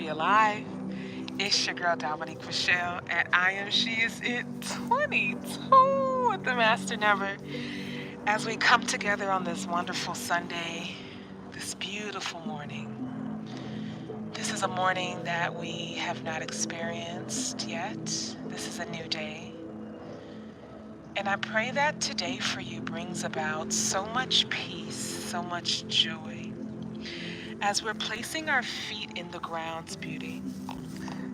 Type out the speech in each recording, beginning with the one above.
be alive. It's your girl Dominique Michelle, and I am She Is It 22 with the Master Never. As we come together on this wonderful Sunday, this beautiful morning. This is a morning that we have not experienced yet. This is a new day. And I pray that today for you brings about so much peace, so much joy. As we're placing our feet in the ground's beauty.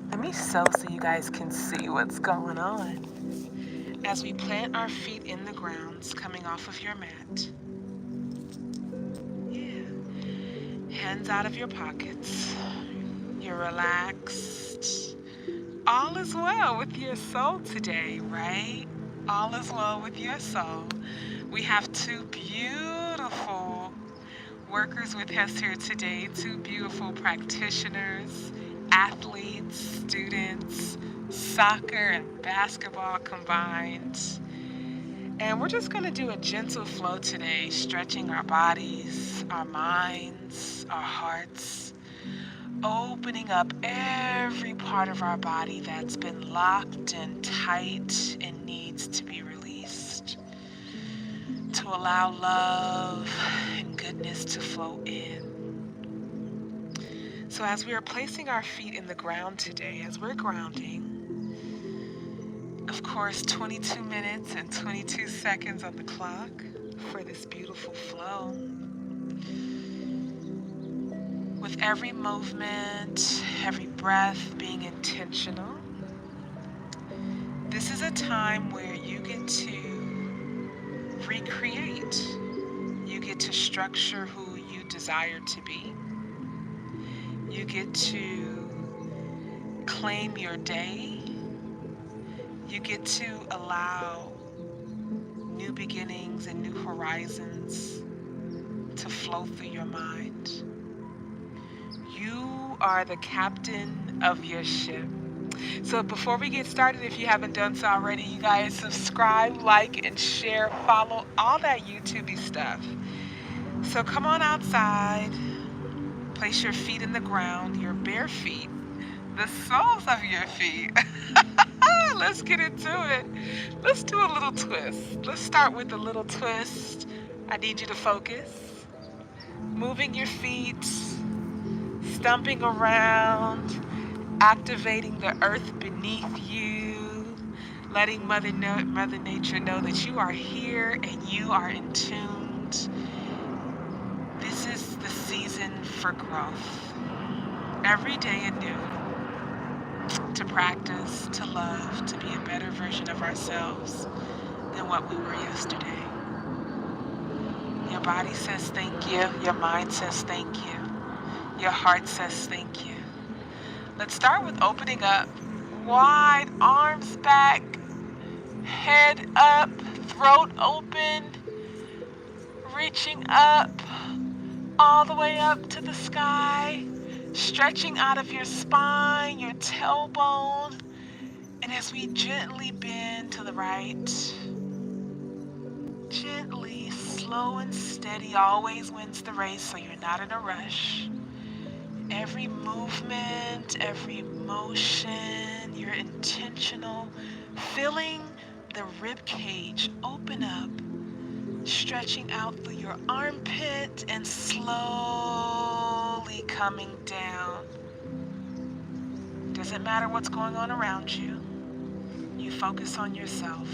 Let me sew so you guys can see what's going on. As we plant our feet in the grounds, coming off of your mat. Yeah. Hands out of your pockets. You're relaxed. All is well with your soul today, right? All is well with your soul. We have two beautiful workers with us here today, two beautiful practitioners, athletes, students, soccer and basketball combined. And we're just going to do a gentle flow today, stretching our bodies, our minds, our hearts, opening up every part of our body that's been locked and tight and needs to be released, to allow love and goodness to flow in. So as we are placing our feet in the ground today, as we're grounding, of course, 22 minutes and 22 seconds on the clock for this beautiful flow. With every movement, every breath being intentional, this is a time where you get to recreate. You get to structure who you desire to be. You get to claim your day. You get to allow new beginnings and new horizons to flow through your mind. You are the captain of your ship. So before we get started, if you haven't done so already, you guys subscribe, like, and share, follow, all that YouTube-y stuff. So come on outside, place your feet in the ground, your bare feet, the soles of your feet. Let's get into it. Let's do a little twist. Let's start with a little twist. I need you to focus. Moving your feet, stumping around, activating the earth beneath you, letting Mother Nature know that you are here and you are in tune. This is the season for growth. Every day anew. To practice, to love, to be a better version of ourselves than what we were yesterday. Your body says thank you. Your mind says thank you. Your heart says thank you. Let's start with opening up. Wide, arms back, head up, throat open, reaching up, all the way up to the sky. Stretching out of your spine, your tailbone, and as we gently bend to the right, gently, slow and steady always wins the race, so you're not in a rush. Every movement, every motion, you're intentional, feeling the rib cage open up, stretching out through your armpit and slowly coming down. Doesn't matter what's going on around you. You focus on yourself.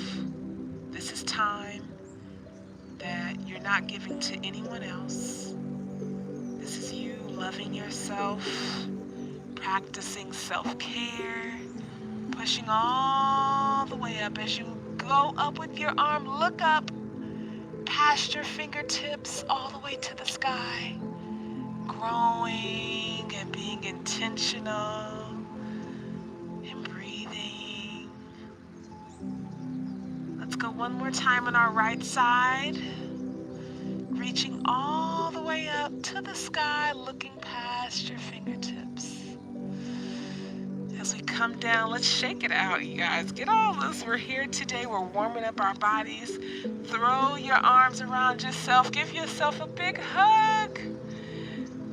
This is time that you're not giving to anyone else. This is you loving yourself, practicing self-care, pushing all the way up. As you go up with your arm, look up past your fingertips all the way to the sky, growing and being intentional and breathing. Let's go one more time on our right side, reaching all the way up to the sky, looking past your fingertips. As we come down, let's shake it out, you guys. Get all this. We're here today. We're warming up our bodies. Throw your arms around yourself. Give yourself a big hug.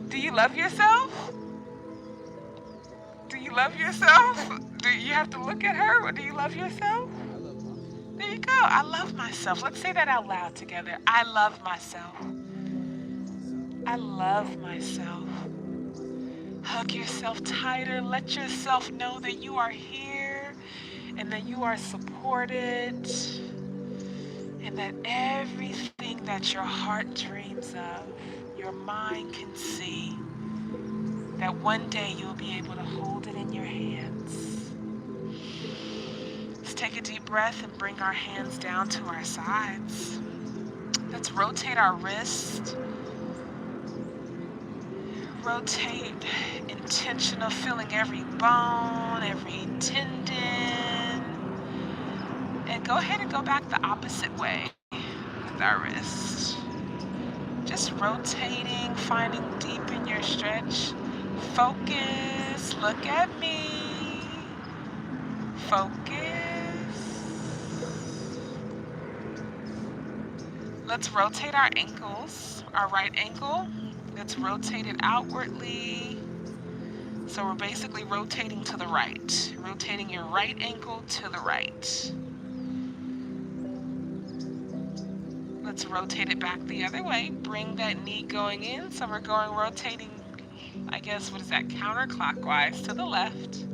Do you love yourself? Do you love yourself? Do you have to look at her, or do you love yourself? There you go. I love myself. Let's say that out loud together. I love myself. I love myself. Hug yourself tighter. Let yourself know that you are here and that you are supported and that everything that your heart dreams of, your mind can see, that one day you'll be able to hold it in your hands. Let's take a deep breath and bring our hands down to our sides. Let's rotate our wrist. Rotate, intentional, feeling every bone, every tendon. And go ahead and go back the opposite way with our wrist. Just rotating, finding deep in your stretch. Focus, look at me. Focus. Let's rotate our ankles, our right ankle. Let's rotate it outwardly. So we're basically rotating to the right. Rotating your right ankle to the right. Let's rotate it back the other way. Bring that knee going in. So we're going rotating, I guess, what is that? Counterclockwise to the left.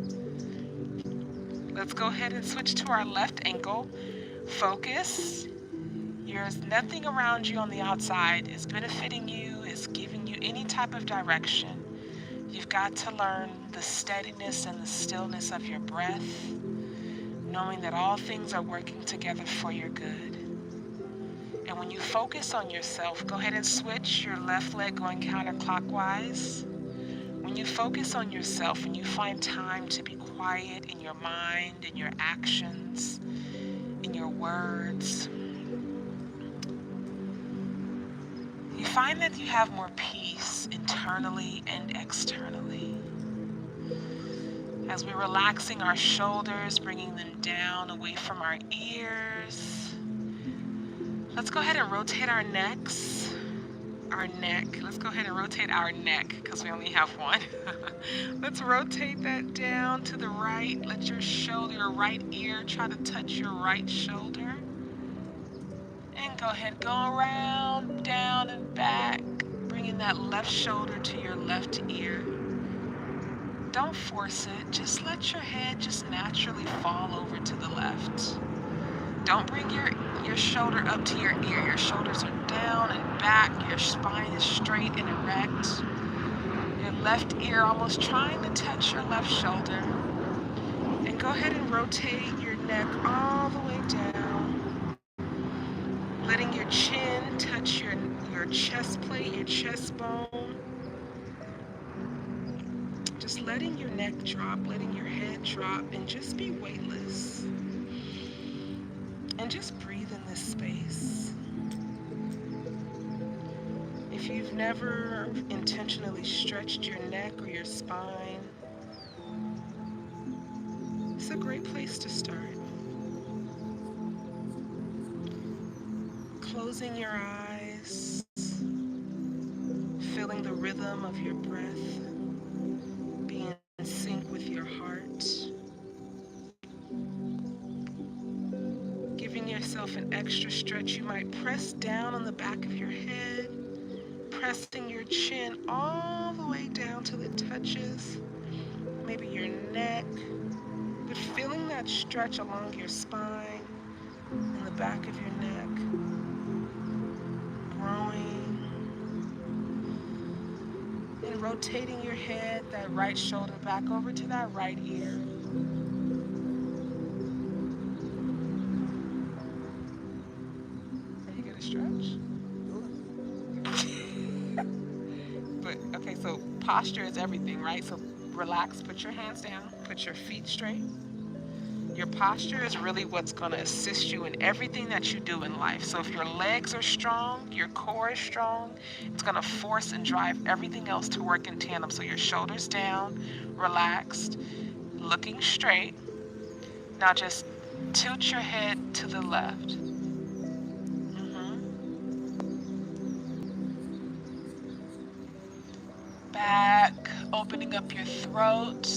Let's go ahead and switch to our left ankle. Focus. There's nothing around you on the outside is benefiting you, is giving you any type of direction. You've got to learn the steadiness and the stillness of your breath, knowing that all things are working together for your good. And when you focus on yourself, go ahead and switch your left leg going counterclockwise. When you focus on yourself and you find time to be quiet in your mind, in your actions, in your words, you find that you have more peace internally and externally. As we're relaxing our shoulders, bringing them down away from our ears, let's go ahead and rotate our necks. Our neck. Let's go ahead and rotate our neck because we only have one. Let's rotate that down to the right. Let your shoulder, your right ear, try to touch your right shoulder. And go ahead, go around, down and back, bringing that left shoulder to your left ear. Don't force it. Just let your head just naturally fall over to the left. Don't bring your shoulder up to your ear. Your shoulders are down and back. Your spine is straight and erect. Your left ear almost trying to touch your left shoulder. And go ahead and rotate your neck all the way down. Letting your chin touch your chest plate, your chest bone. Just letting your neck drop, letting your head drop, and just be weightless. And just breathe in this space. If you've never intentionally stretched your neck or your spine, it's a great place to start. Closing your eyes, feeling the rhythm of your breath, being in sync with your heart. Giving yourself an extra stretch, you might press down on the back of your head, pressing your chin all the way down till it touches maybe your neck, but feeling that stretch along your spine and the back of your neck, growing, and rotating your head, that right shoulder back over to that right ear. Are you gonna stretch? But okay, so posture is everything, right? So relax, put your hands down, put your feet straight. Your posture is really what's going to assist you in everything that you do in life. So if your legs are strong, your core is strong, it's going to force and drive everything else to work in tandem. So your shoulders down, relaxed, looking straight. Now just tilt your head to the left. Back, opening up your throat.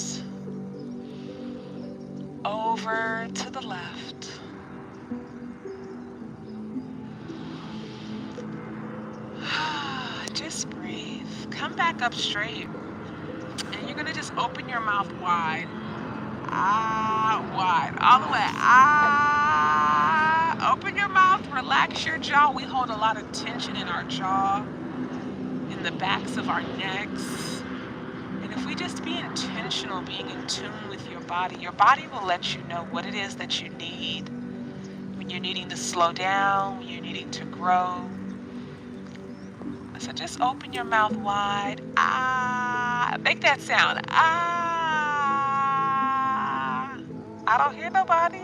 over to the left. Just breathe. Come back up straight. And you're going to just open your mouth wide. Wide. All the way. Open your mouth. Relax your jaw. We hold a lot of tension in our jaw, in the backs of our necks. And if we just be intentional, being in tune with your body will let you know what it is that you need. When you're needing to slow down, when you're needing to grow. So just open your mouth wide. Make that sound. I don't hear nobody.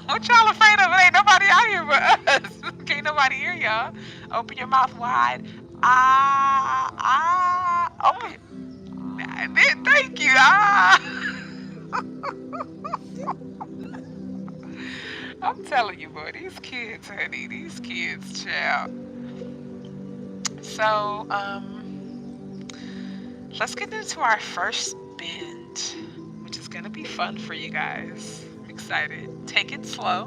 What y'all afraid of? It ain't nobody out here but us. Can't nobody hear y'all. Open your mouth wide. Open. Thank you. I'm telling you, boy, these kids, honey, these kids, child. So, let's get into our first bend, which is going to be fun for you guys. I'm excited. Take it slow.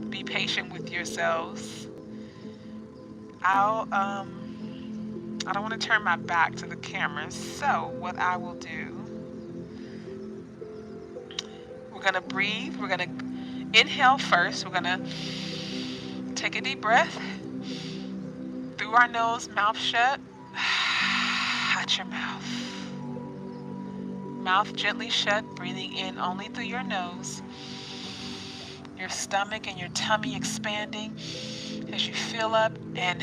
Be patient with yourselves. I don't want to turn my back to the camera, so what I will do, we're going to breathe. We're going to inhale first. We're going to take a deep breath through our nose, mouth shut. At your mouth. Mouth gently shut, breathing in only through your nose. Your stomach and your tummy expanding as you fill up, and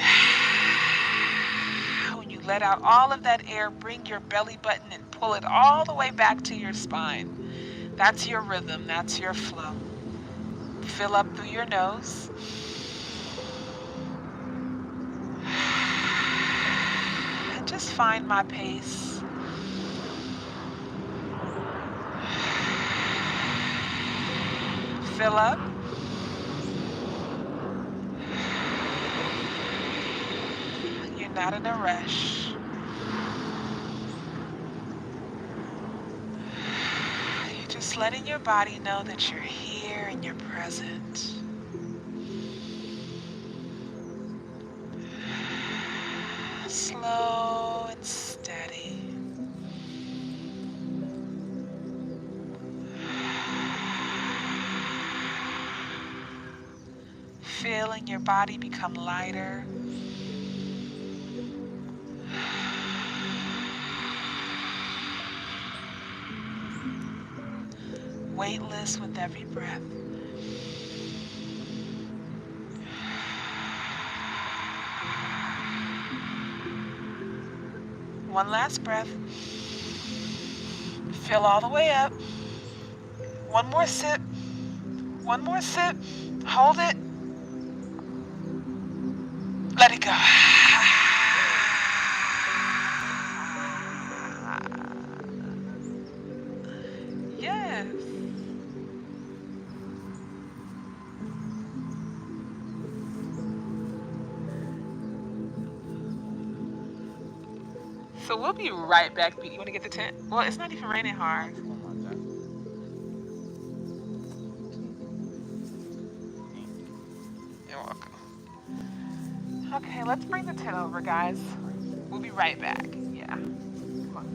when you let out all of that air, bring your belly button and pull it all the way back to your spine. That's your rhythm, that's your flow. Fill up through your nose. And just find my pace. Fill up. You're not in a rush. You're just letting your body know that you're here and you're present. Slow and steady. Feeling your body become lighter. Weightless with every breath. One last breath. Fill all the way up. One more sip. One more sip. Hold it. Let it go. Yes. So we'll be right back. You want to get the tent? Well, it's not even raining hard. You're welcome. Okay, let's bring the tent over, guys. We'll be right back. Yeah. Come on.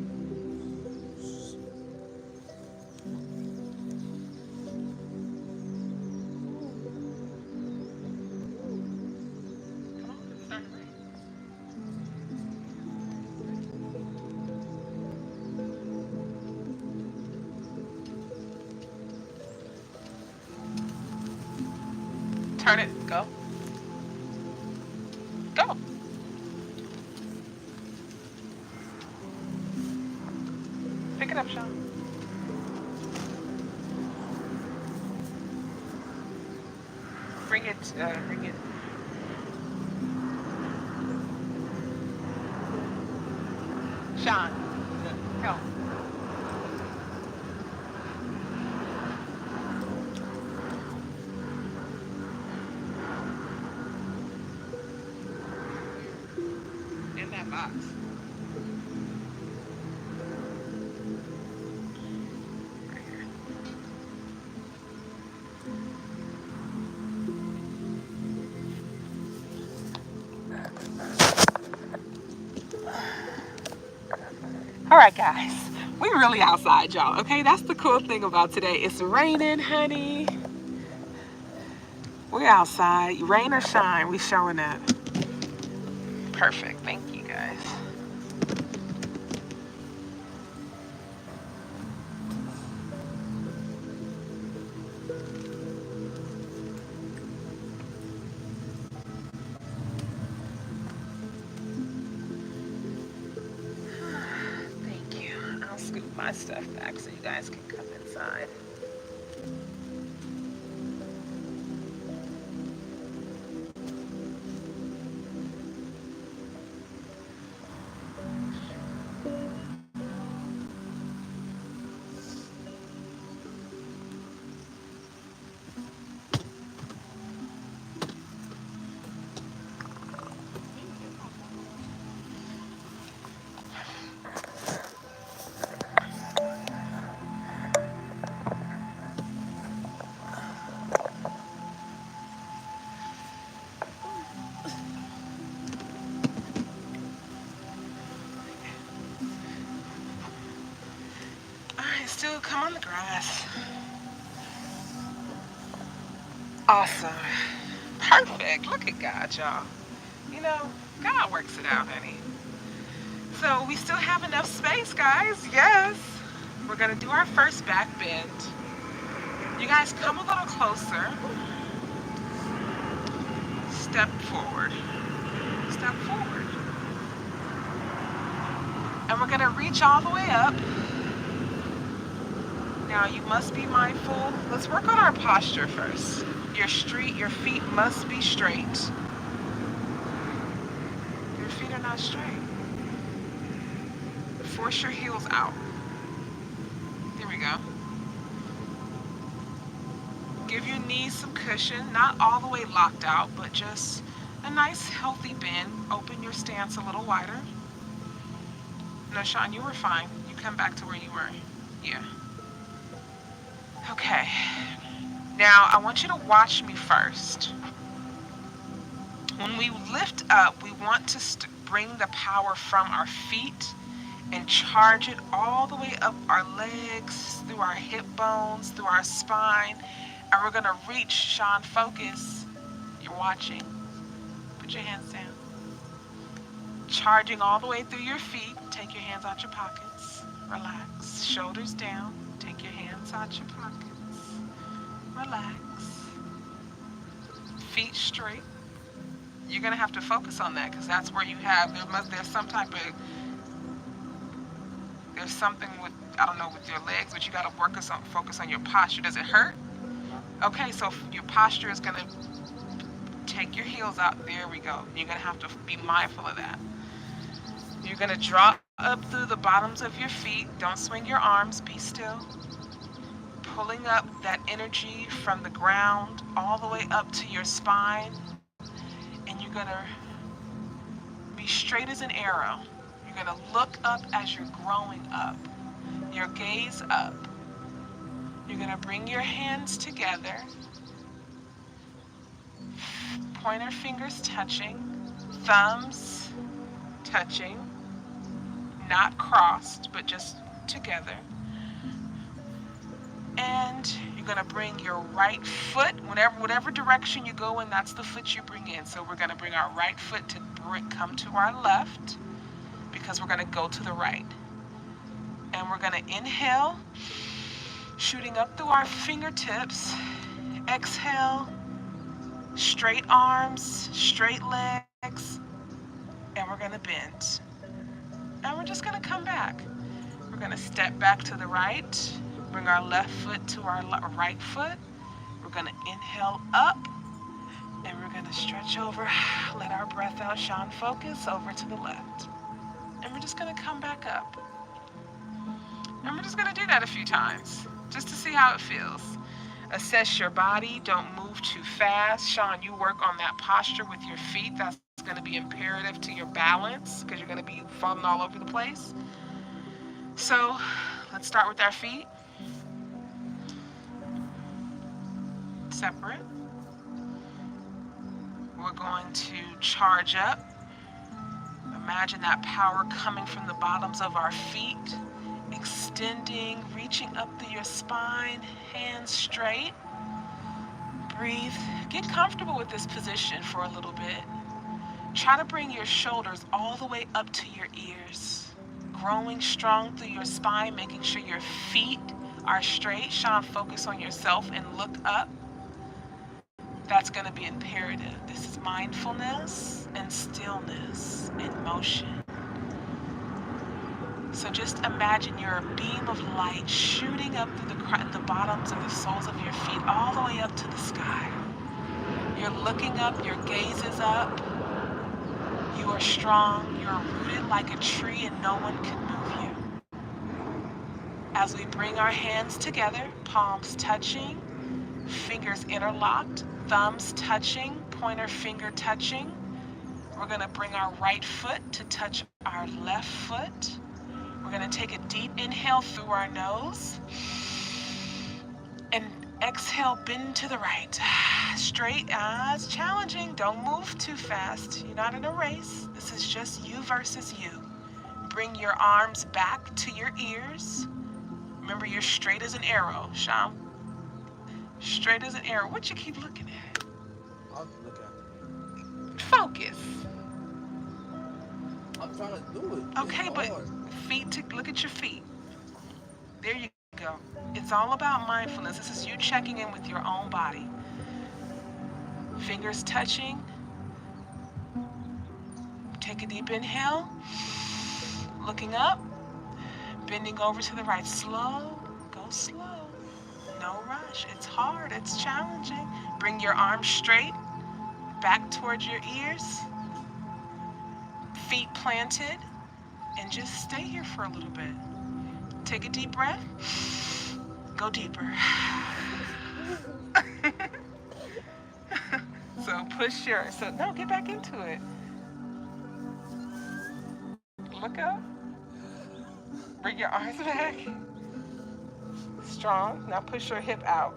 Come on, it's starting to rain. Turn it. Go. Go. Pick it up, Sean. Bring it. Bring it. Sean. Help. In that box. Right here. right, guys. We really outside, y'all, okay? That's the cool thing about today. It's raining, honey. We're outside. Rain or shine, we showing up. Perfect. Thank you, guys. Thank you. I'll scoop my stuff back so you guys can come inside. Still come on the grass. Awesome. Perfect. Look at God, y'all. You know, God works it out, honey. So we still have enough space, guys. Yes. We're going to do our first back bend. You guys come a little closer. Step forward. Step forward. And we're going to reach all the way up. Now you must be mindful. Let's work on our posture first. Your feet must be straight. Your feet are not straight. Force your heels out. There we go. Give your knees some cushion, not all the way locked out, but just a nice healthy bend. Open your stance a little wider. No, Sean, you were fine. You come back to where you were. Yeah. Okay. Now, I want you to watch me first. When we lift up, we want to bring the power from our feet and charge it all the way up our legs, through our hip bones, through our spine. And we're going to reach, Sean, focus. You're watching. Put your hands down. Charging all the way through your feet. Take your hands out your pockets. Relax. Shoulders down. Take your hands out your pockets. Relax. Feet straight. You're going to have to focus on that because that's where you have, there's some type of, there's something with, I don't know, with your legs, but you got to focus on your posture. Does it hurt? Okay, so your posture is going to take your heels out. There we go. You're going to have to be mindful of that. You're going to draw up through the bottoms of your feet. Don't swing your arms. Be still. Pulling up that energy from the ground all the way up to your spine. And you're going to be straight as an arrow. You're going to look up as you're growing up. Your gaze up. You're going to bring your hands together. Pointer fingers touching. Thumbs touching. Not crossed, but just together. And you're going to bring your right foot, whatever direction you go in, that's the foot you bring in. So we're going to bring our right foot to come to our left because we're going to go to the right. And we're going to inhale, shooting up through our fingertips. Exhale, straight arms, straight legs, and we're going to bend. And we're just going to come back. We're going to step back to the right. Bring our left foot to our right foot. We're going to inhale up. And we're going to stretch over. Let our breath out. Sean, focus over to the left. And we're just going to come back up. And we're just going to do that a few times. Just to see how it feels. Assess your body. Don't move too fast. Sean, you work on that posture with your feet. That's going to be imperative to your balance because you're going to be falling all over the place. So let's start with our feet. Separate. We're going to charge up. Imagine that power coming from the bottoms of our feet extending, reaching up through your spine, hands straight. Breathe. Get comfortable with this position for a little bit. Try to bring your shoulders all the way up to your ears. Growing strong through your spine, making sure your feet are straight. Sean, focus on yourself and look up. That's going to be imperative. This is mindfulness and stillness in motion. So just imagine you're a beam of light shooting up through the bottoms of the soles of your feet all the way up to the sky. You're looking up, your gaze is up. You are strong, you're rooted like a tree and no one can move you. As we bring our hands together, palms touching, fingers interlocked, thumbs touching, pointer finger touching. We're going to bring our right foot to touch our left foot. We're going to take a deep inhale through our nose and exhale, bend to the right. Straight. It's challenging. Don't move too fast. You're not in a race. This is just you versus you. Bring your arms back to your ears. Remember, you're straight as an arrow, Sham. Straight as an arrow. What you keep looking at? I'll look at it. Focus. I'm trying to do it. Okay, but look at your feet. There you go. It's all about mindfulness. This is you checking in with your own body. Fingers touching. Take a deep inhale. Looking up. Bending over to the right. Slow. Go slow. No rush. It's hard. It's challenging. Bring your arms straight. Back towards your ears. Feet planted. And just stay here for a little bit. Take a deep breath. Go deeper. So get back into it. Look up. Bring your arms back. Strong. Now push your hip out.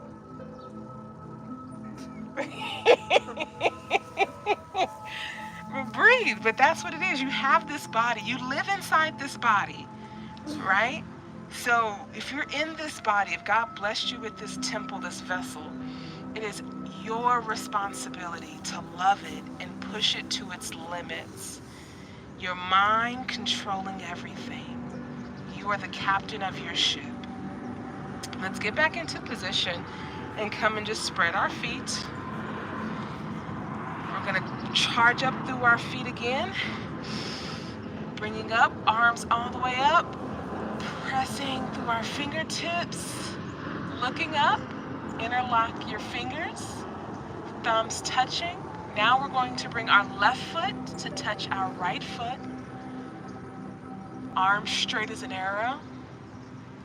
But breathe. But that's what it is. You have this body. You live inside this body, right? So if you're in this body, if God blessed you with this temple, this vessel, it is your responsibility to love it and push it to its limits. Your mind controlling everything. You are the captain of your ship. Let's get back into position and come and just spread our feet. We're going to charge up through our feet again. Bringing up, arms all the way up. Pressing through our fingertips. Looking up. Interlock your fingers. Thumbs touching. Now we're going to bring our left foot to touch our right foot. Arms straight as an arrow.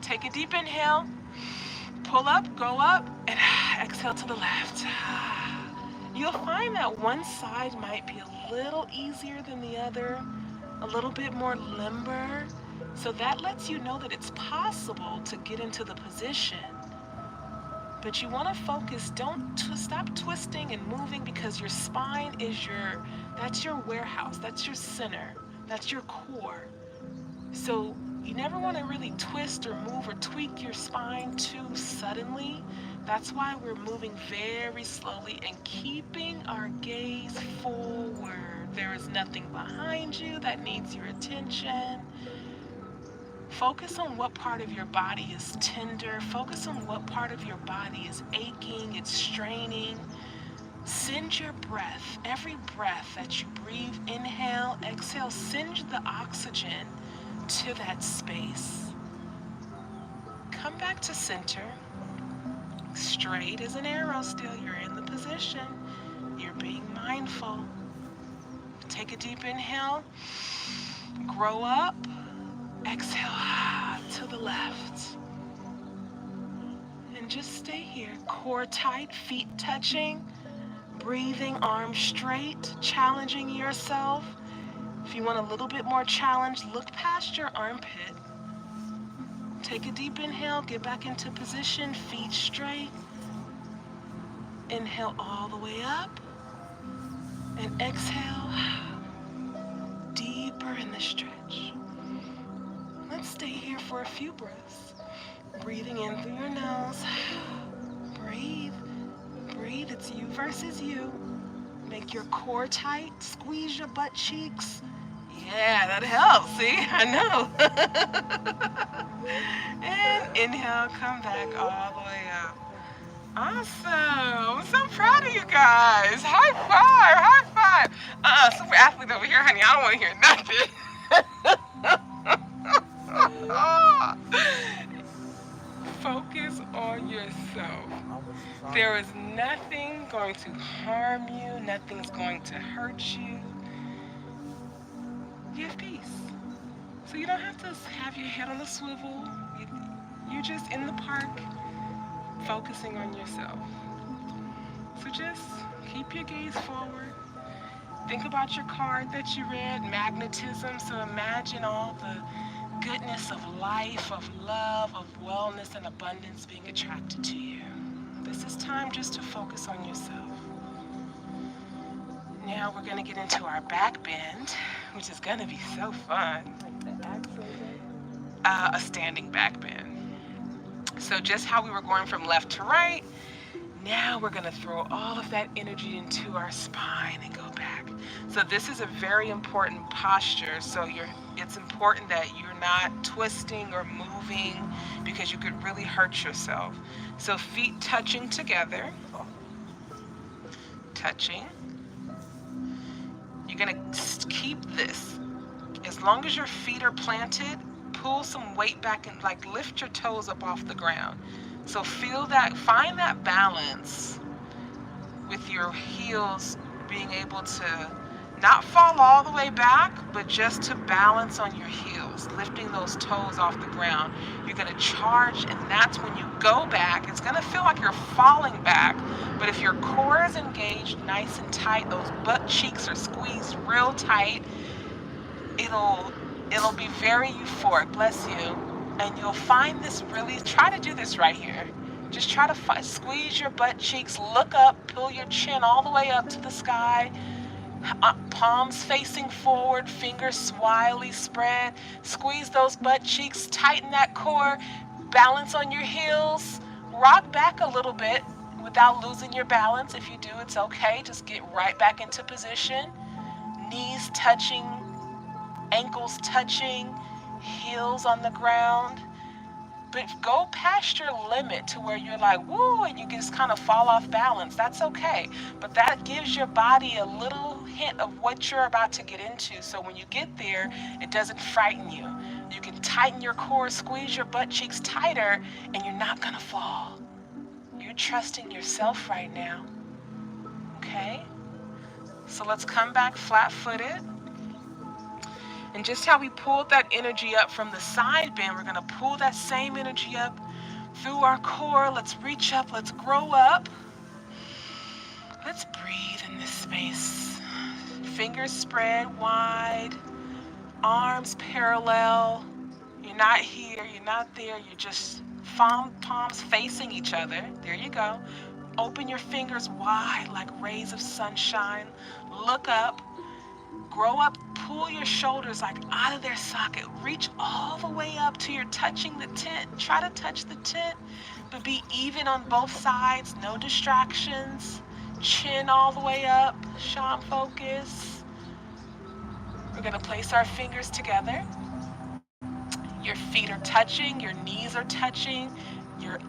Take a deep inhale. Pull up, go up, and exhale to the left. You'll find that one side might be a little easier than the other, a little bit more limber. So that lets you know that it's possible to get into the position. But you want to focus, stop twisting and moving, because your spine is that's your warehouse, that's your center, that's your core. So you never want to really twist or move or tweak your spine too suddenly. That's why we're moving very slowly and keeping our gaze forward. There is nothing behind you that needs your attention. Focus on what part of your body is tender. Focus on what part of your body is aching, it's straining. Send your breath, every breath that you breathe, inhale, exhale, send the oxygen to that space. Come back to center. Straight as an arrow still, you're in the position. You're being mindful. Take a deep inhale. Grow up. Exhale to the left. And just stay here. Core tight, feet touching. Breathing, arms straight, challenging yourself. If you want a little bit more challenge, look past your armpit. Take a deep inhale, get back into position, feet straight. Inhale all the way up. And exhale deeper in the stretch. Stay here for a few breaths. Breathing in through your nose. Breathe. Breathe. It's you versus you. Make your core tight. Squeeze your butt cheeks. Yeah, that helps. See? I know. And inhale, come back all the way up. Awesome. I'm so proud of you guys. High five. High five. Super athlete over here, honey. I don't want to hear nothing. Focus on yourself. There is nothing going to harm you. Nothing's going to hurt you. You have peace. So you don't have to have your head on a swivel. You're just in the park focusing on yourself. So just keep your gaze forward. Think about your card that you read, magnetism. So imagine all the goodness of life, of love, of wellness and abundance being attracted to you. This is time just to focus on yourself. Now we're going to get into our back bend, which is going to be so fun. A standing back bend. So just how we were going from left to right, now we're going to throw all of that energy into our spine and go back. So this is a very important posture. So it's important that you're not twisting or moving because you could really hurt yourself. So feet touching together. Touching. You're going to keep this. As long as your feet are planted, pull some weight back and like lift your toes up off the ground. So feel that, find that balance with your heels being able to not fall all the way back, but just to balance on your heels, lifting those toes off the ground. You're going to charge, and that's when you go back. It's going to feel like you're falling back, but if your core is engaged nice and tight, those butt cheeks are squeezed real tight, it'll be very euphoric, bless you, and you'll find this really, try to do this right here. Just try to squeeze your butt cheeks, look up, pull your chin all the way up to the sky, palms facing forward, fingers widely spread, squeeze those butt cheeks, tighten that core, balance on your heels, rock back a little bit without losing your balance. If you do, it's okay, just get right back into position, knees touching, ankles touching, heels on the ground. But go past your limit to where you're like, woo, and you just kind of fall off balance. That's okay. But that gives your body a little hint of what you're about to get into. So when you get there, it doesn't frighten you. You can tighten your core, squeeze your butt cheeks tighter, and you're not going to fall. You're trusting yourself right now. Okay? So let's come back flat-footed. And just how we pulled that energy up from the side bend, we're going to pull that same energy up through our core. Let's reach up. Let's grow up. Let's breathe in this space. Fingers spread wide. Arms parallel. You're not here. You're not there. You're just palms facing each other. There you go. Open your fingers wide like rays of sunshine. Look up. Grow up, pull your shoulders like out of their socket. Reach all the way up till you're touching the tent. Try to touch the tent, but be even on both sides. No distractions. Chin all the way up. Sean, focus. We're going to place our fingers together. Your feet are touching. Your knees are touching. Your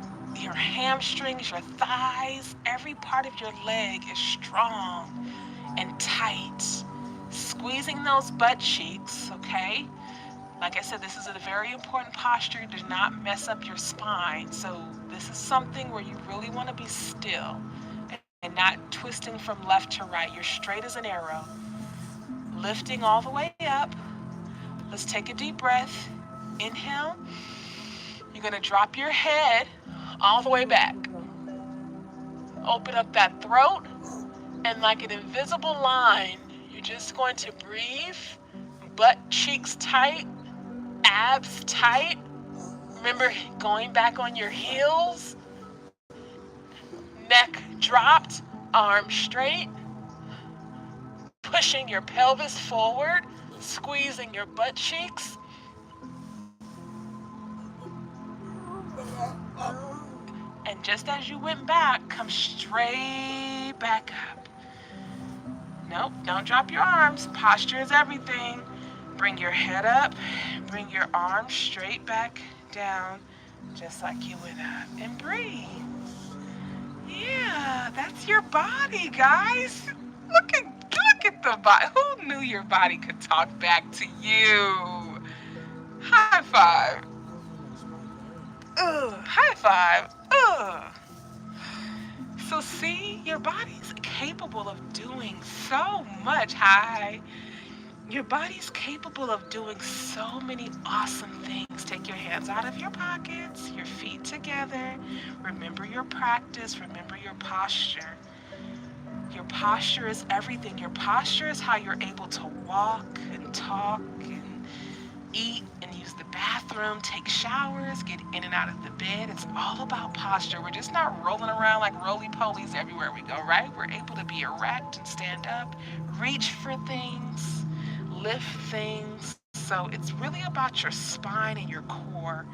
hamstrings, your thighs, every part of your leg is strong and tight. Squeezing those butt cheeks, okay? Like I said, this is a very important posture. Do not mess up your spine. So this is something where you really want to be still and not twisting from left to right. You're straight as an arrow. Lifting all the way up. Let's take a deep breath. Inhale. You're going to drop your head all the way back. Open up that throat, and like an invisible line, you're just going to breathe, butt cheeks tight, abs tight. Remember going back on your heels, neck dropped, arms straight, pushing your pelvis forward, squeezing your butt cheeks. Just as you went back, come straight back up. Nope, don't drop your arms. Posture is everything. Bring your head up. Bring your arms straight back down, just like you went up. And breathe. Yeah, that's your body, guys. Look at the body. Who knew your body could talk back to you? High five. High five. So see, your body's capable of doing so much. Hi. Your body's capable of doing so many awesome things. Take your hands out of your pockets, your feet together. Remember your practice. Remember your posture. Your posture is everything. Your posture is how you're able to walk and talk and eat and use the bathroom, take showers, get in and out of the bed. It's all about posture. We're just not rolling around like roly-polies everywhere we go, right? We're able to be erect and stand up, reach for things, lift things. So it's really about your spine and your core.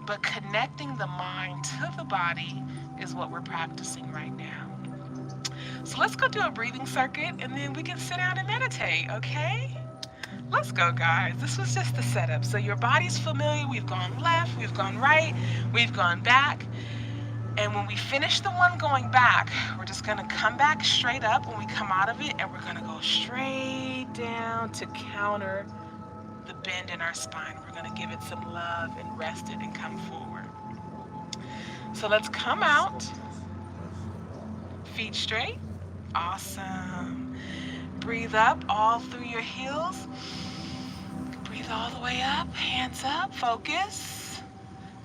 But connecting the mind to the body is what we're practicing right now. So let's go do a breathing circuit and then we can sit down and meditate, okay? Let's go, guys. This was just the setup. So your body's familiar. We've gone left, we've gone right, we've gone back. And when we finish the one going back, we're just going to come back straight up when we come out of it, and we're going to go straight down to counter the bend in our spine. We're going to give it some love and rest it and come forward. So let's come out. Feet straight. Awesome. Breathe up all through your heels. Breathe all the way up. Hands up. Focus.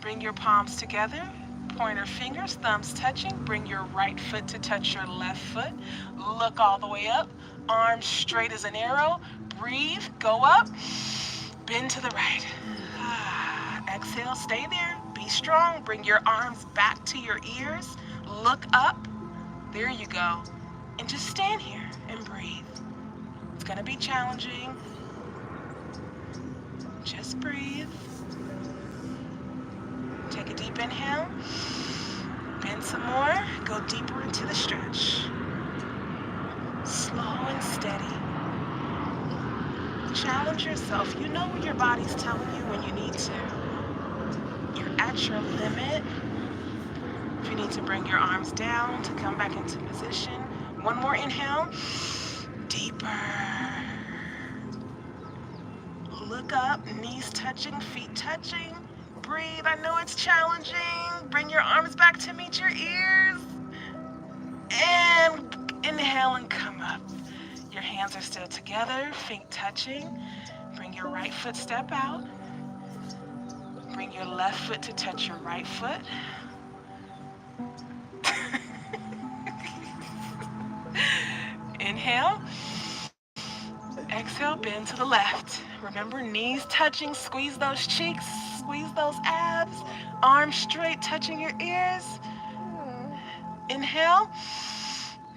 Bring your palms together. Pointer fingers, thumbs touching. Bring your right foot to touch your left foot. Look all the way up. Arms straight as an arrow. Breathe. Go up. Bend to the right. Exhale. Stay there. Be strong. Bring your arms back to your ears. Look up. There you go. And just stand here and breathe. It's going to be challenging. Just breathe. Take a deep inhale. Bend some more. Go deeper into the stretch. Slow and steady. Challenge yourself. You know what your body's telling you when you need to. You're at your limit. If you need to bring your arms down to come back into position. One more inhale. Deeper. Look up, knees touching, feet touching. Breathe. I know it's challenging. Bring your arms back to meet your ears. And inhale and come up. Your hands are still together, feet touching. Bring your right foot step out. Bring your left foot to touch your right foot. Inhale. Exhale, bend to the left. Remember, knees touching, squeeze those cheeks, squeeze those abs. Arms straight, touching your ears. Inhale.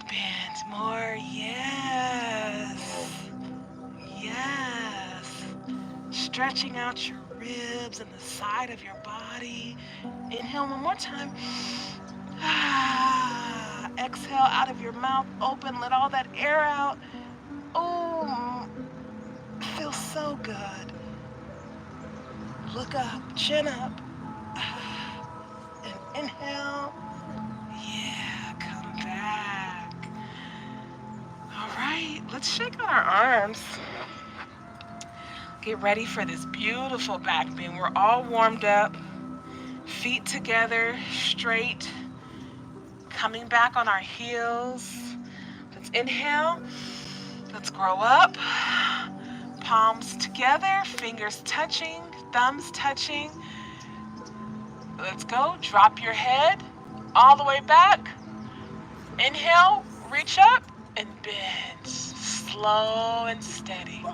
Bend more. Yes. Yes. Stretching out your ribs and the side of your body. Inhale one more time. Exhale out of your mouth, open, let all that air out. Oh, feels so good. Look up, chin up. And inhale. Yeah, come back. All right, let's shake out our arms. Get ready for this beautiful back bend. We're all warmed up. Feet together, straight. Coming back on our heels. Let's inhale. Let's grow up. Palms together, fingers touching, thumbs touching. Let's go. Drop your head all the way back. Inhale, reach up and bend. Slow and steady.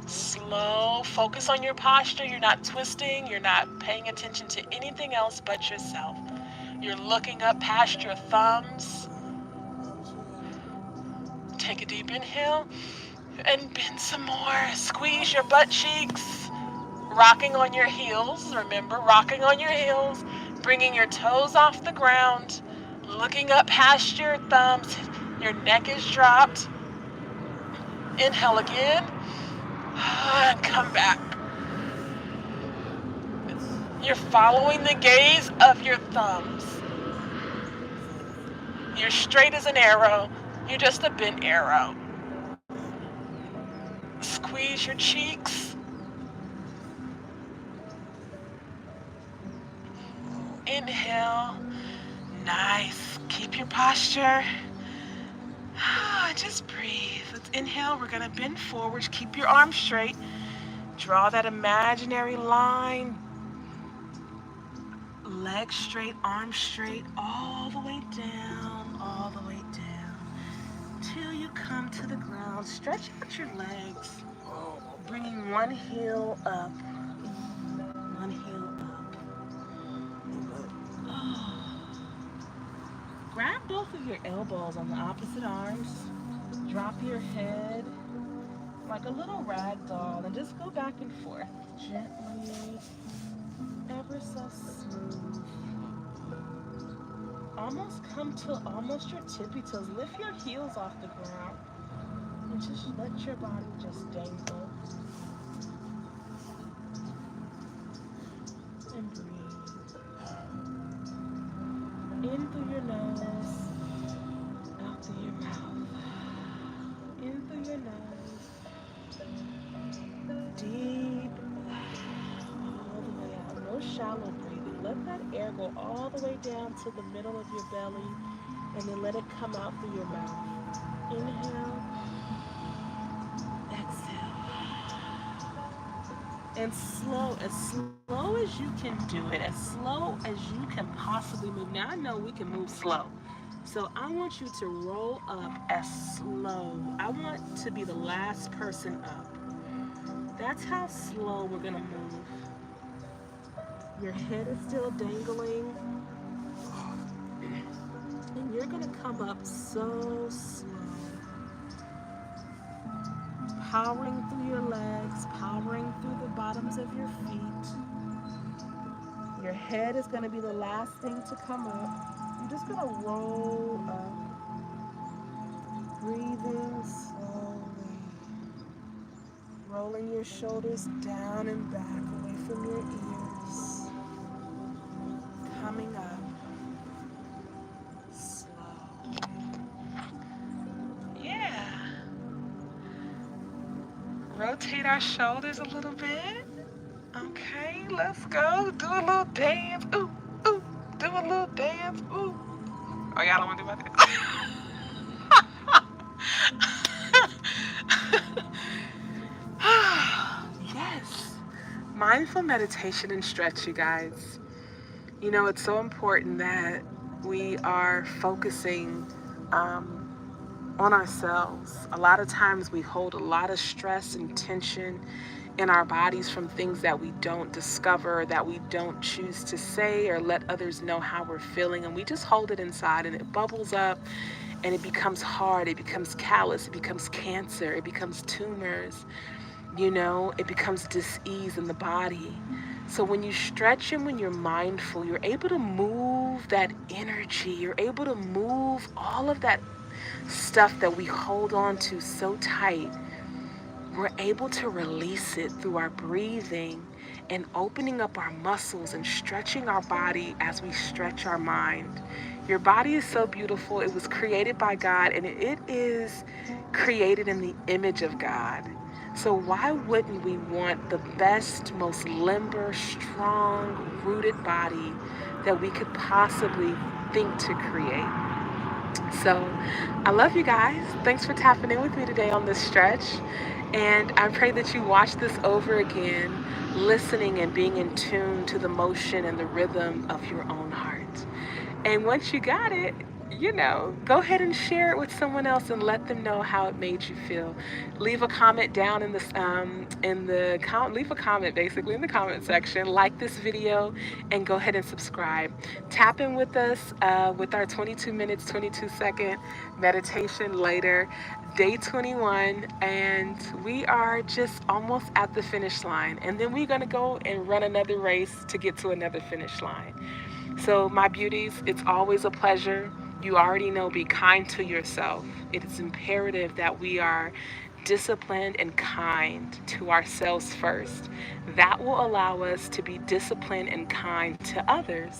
Slow. Focus on your posture. You're not twisting. You're not paying attention to anything else but yourself. You're looking up past your thumbs. Take a deep inhale and bend some more. Squeeze your butt cheeks. Rocking on your heels. Remember, rocking on your heels. Bringing your toes off the ground, looking up past your thumbs. Your neck is dropped. Inhale again. And come back. You're following the gaze of your thumbs. You're straight as an arrow. You're just a bent arrow. Squeeze your cheeks. Inhale. Nice. Keep your posture. Just breathe. Let's inhale. We're going to bend forward. Keep your arms straight. Draw that imaginary line. Legs straight, arms straight, all the way down, all the way down. Till you come to the ground. Stretch out your legs. Bringing one heel up. One heel up. Grab both of your elbows on the opposite arms. Drop your head like a little rag doll and just go back and forth. Gently, ever so smooth. Almost come to almost your tippy toes. Lift your heels off the ground and just let your body just dangle. And breathe. In through your nose, out through your mouth. In through your nose. Deep. All the way out. No shallow breathing. Let that air go all the way down to the middle of your belly and then let it come out through your mouth. Inhale. Exhale. And slow as you can do it, as slow as you can possibly move. Now I know we can move slow. So I want you to roll up as slow. I want to be the last person up. That's how slow we're gonna move. Your head is still dangling. And you're gonna come up so slow. Powering through your legs, powering through the bottoms of your feet. Your head is gonna be the last thing to come up. You're just gonna roll up. Breathing slowly. Rolling your shoulders down and back away from your ears. Coming up. Slow. Yeah. Rotate our shoulders a little bit. Okay, let's go. Do a little dance. Ooh, ooh. Do a little dance. Ooh. Oh, y'all don't want to do my dance? Yes. Mindful meditation and stretch, you guys. You know, it's so important that we are focusing on ourselves. A lot of times we hold a lot of stress and tension in our bodies from things that we don't discover, that we don't choose to say or let others know how we're feeling. And we just hold it inside and it bubbles up and it becomes hard, it becomes callous, it becomes cancer, it becomes tumors. You know, it becomes dis-ease in the body. So when you stretch and when you're mindful, you're able to move that energy. You're able to move all of that stuff that we hold on to so tight. We're able to release it through our breathing and opening up our muscles and stretching our body as we stretch our mind. Your body is so beautiful. It was created by God and it is created in the image of God. So why wouldn't we want the best, most limber, strong, rooted body that we could possibly think to create? So I love you guys. Thanks for tapping in with me today on this stretch. And I pray that you watch this over again, listening and being in tune to the motion and the rhythm of your own heart. And once you got it, go ahead and share it with someone else and let them know how it made you feel. Leave a comment down leave a comment basically in the comment section. Like this video and go ahead and subscribe. Tap in with us with our 22 minutes 22-second meditation later, day 21, and we are just almost at the finish line. And then we're gonna go and run another race to get to another finish line. So, my beauties, it's always a pleasure. You already know, be kind to yourself. It is imperative that we are disciplined and kind to ourselves first. That will allow us to be disciplined and kind to others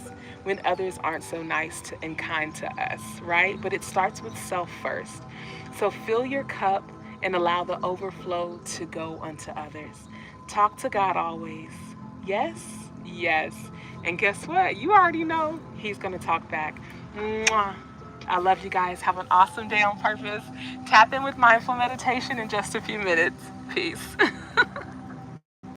when others aren't so nice and kind to us, right? But it starts with self first. So, fill your cup and allow the overflow to go unto others. Talk to God always. Yes, yes. And guess what? You already know He's going to talk back. Mwah. I love you guys. Have an awesome day on purpose. Tap in with mindful meditation in just a few minutes. Peace.